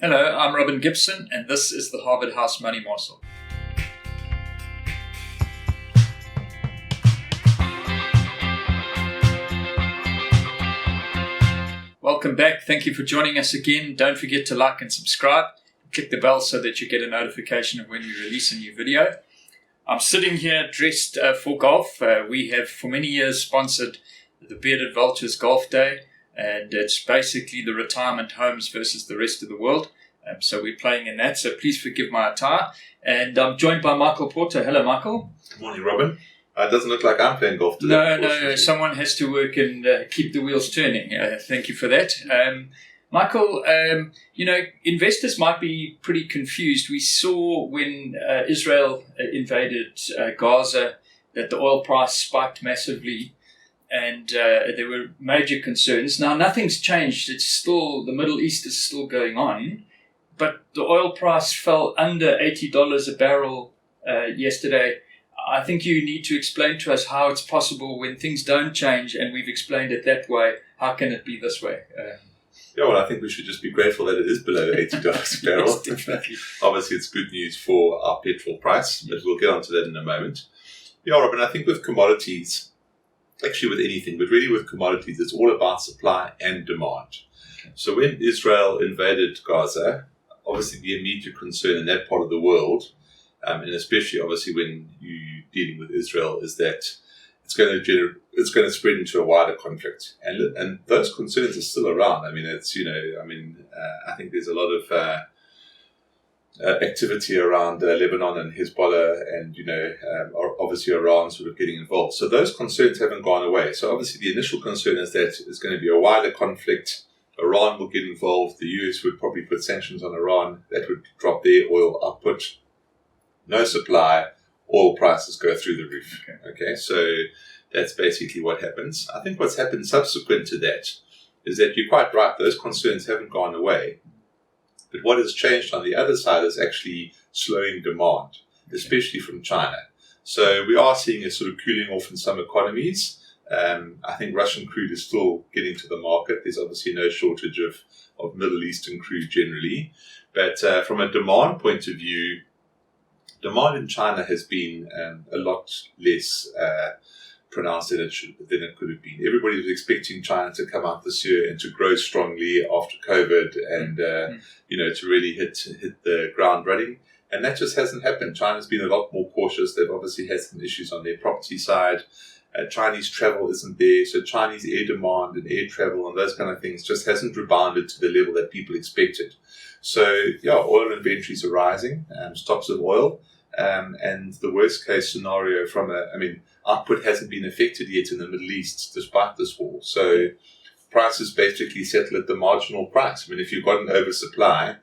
Hello, I'm Robin Gibson, and this is the Harvard House Money Morsel. Welcome back. Thank you for joining us again. Don't forget to like and subscribe. Click the bell so that you get a notification of when we release a new video. I'm sitting here dressed for golf. We have for many years sponsored the Bearded Vultures Golf Day, and it's basically the retirement homes versus the rest of the world. So we're playing in that, so please forgive my attire. And I'm joined by Michael Porter. Hello, Michael. Good morning, Robin. It doesn't look like I'm playing golf today. No, someone has to work and keep the wheels turning. Thank you for that. Michael, investors might be pretty confused. We saw when Israel invaded Gaza that the oil price spiked massively, and there were major concerns. Now, nothing's changed. It's still, the Middle East is still going on, but the oil price fell under $80 a barrel yesterday. I think you need to explain to us how it's possible when things don't change, and we've explained it that way. How can it be this way? I think we should just be grateful that it is below $80 a barrel. Yes, definitely. Obviously, it's good news for our petrol price, but we'll get onto that in a moment. Yeah, Robin, I think with commodities, actually with anything, but really with commodities, it's all about supply and demand. Okay. So when Israel invaded Gaza, obviously the immediate concern in that part of the world, and especially obviously when you're dealing with Israel, is that it's going to spread into a wider conflict, and those concerns are still around. I mean, I think there's a lot of activity around Lebanon and Hezbollah, and obviously Iran sort of getting involved. So those concerns haven't gone away. So obviously the initial concern is that it's going to be a wider conflict. Iran will get involved. The US would probably put sanctions on Iran. That would drop their oil output. No supply, oil prices go through the roof. Okay, so that's basically what happens. I think what's happened subsequent to that is that you're quite right, those concerns haven't gone away. But what has changed on the other side is actually slowing demand, especially from China. So we are seeing a sort of cooling off in some economies. I think Russian crude is still getting to the market. There's obviously no shortage of Middle Eastern crude generally. But from a demand point of view, demand in China has been a lot less pronounced than it could have been. Everybody was expecting China to come out this year and to grow strongly after COVID, and to really hit the ground running. And that just hasn't happened. China's been a lot more cautious. They've obviously had some issues on their property side. Chinese travel isn't there, so Chinese air demand and air travel and those kind of things just hasn't rebounded to the level that people expected. So, oil inventories are rising, stocks of oil. And the worst case scenario output hasn't been affected yet in the Middle East despite this war. So prices basically settle at the marginal price. I mean, if you've got an oversupply,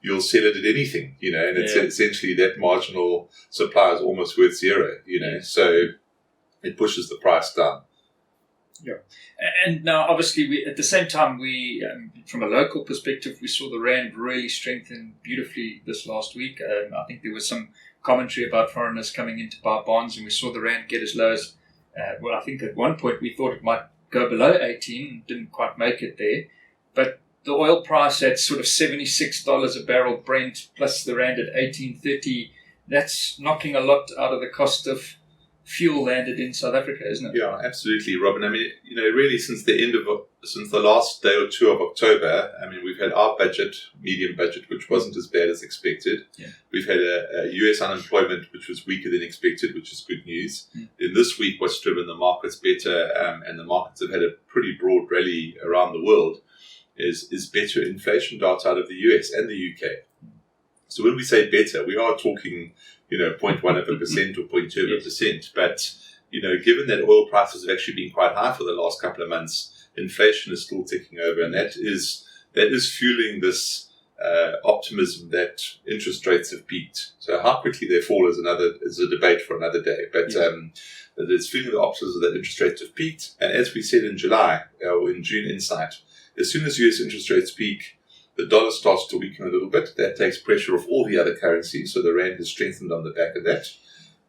you'll sell it at anything, and it's essentially that marginal supply is almost worth zero, so it pushes the price down. Yeah. And now, obviously, at the same time, from a local perspective, we saw the Rand really strengthen beautifully this last week. I think there was some commentary about foreigners coming in to buy bonds, and we saw the Rand get as low as, I think at one point we thought it might go below 18, didn't quite make it there. But the oil price at sort of $76 a barrel Brent, plus the Rand at 18.30, that's knocking a lot out of the cost of fuel landed in South Africa, isn't it? Yeah, absolutely, Robin. I mean, really since the last day or two of October, we've had our medium budget, which wasn't as bad as expected. Yeah. We've had a US unemployment, which was weaker than expected, which is good news. Then this week, what's driven the markets better, and the markets have had a pretty broad rally around the world, is better inflation data out of the US and the UK. So when we say better, we are talking 0.1% or 0.2%. But, given that oil prices have actually been quite high for the last couple of months, inflation is still ticking over. And that is fueling this optimism that interest rates have peaked. So how quickly they fall is a debate for another day. But it's fueling the optimism that interest rates have peaked. And as we said in July, or in June Insight, as soon as US interest rates peak, the dollar starts to weaken a little bit. That takes pressure off all the other currencies. So the Rand has strengthened on the back of that.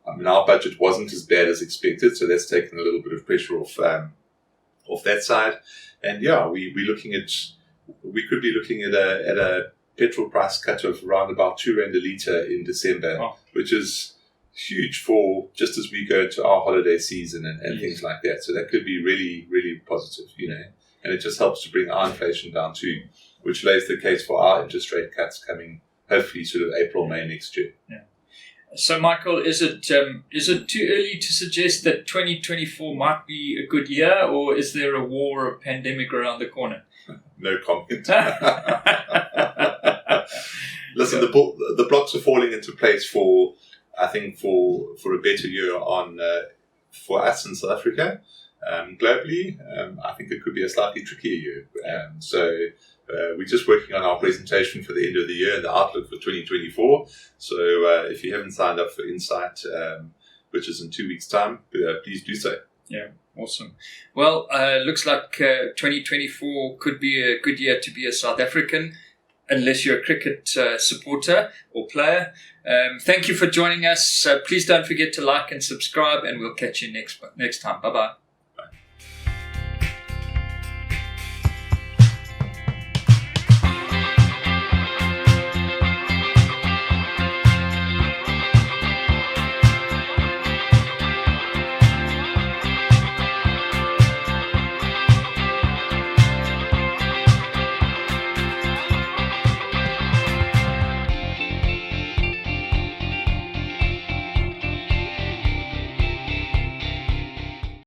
Our budget wasn't as bad as expected, so that's taken a little bit of pressure off that side. And we could be looking at a petrol price cut of around about £2 a litre in December, which is huge for just as we go into our holiday season and things like that. So that could be really, really positive, and it just helps to bring our inflation down too, which lays the case for our interest rate cuts coming hopefully sort of April, May next year. Yeah. So, Michael, is it too early to suggest that 2024 might be a good year, or is there a war or a pandemic around the corner? No comment. Listen, the blocks are falling into place for a better year on for us in South Africa. Globally, I think it could be a slightly trickier year. We're just working on our presentation for the end of the year and the outlook for 2024. So if you haven't signed up for Insight, which is in 2 weeks' time, please do so. Yeah, awesome. Well, looks like 2024 could be a good year to be a South African, unless you're a cricket supporter or player. Thank you for joining us. Please don't forget to like and subscribe, and we'll catch you next time. Bye-bye.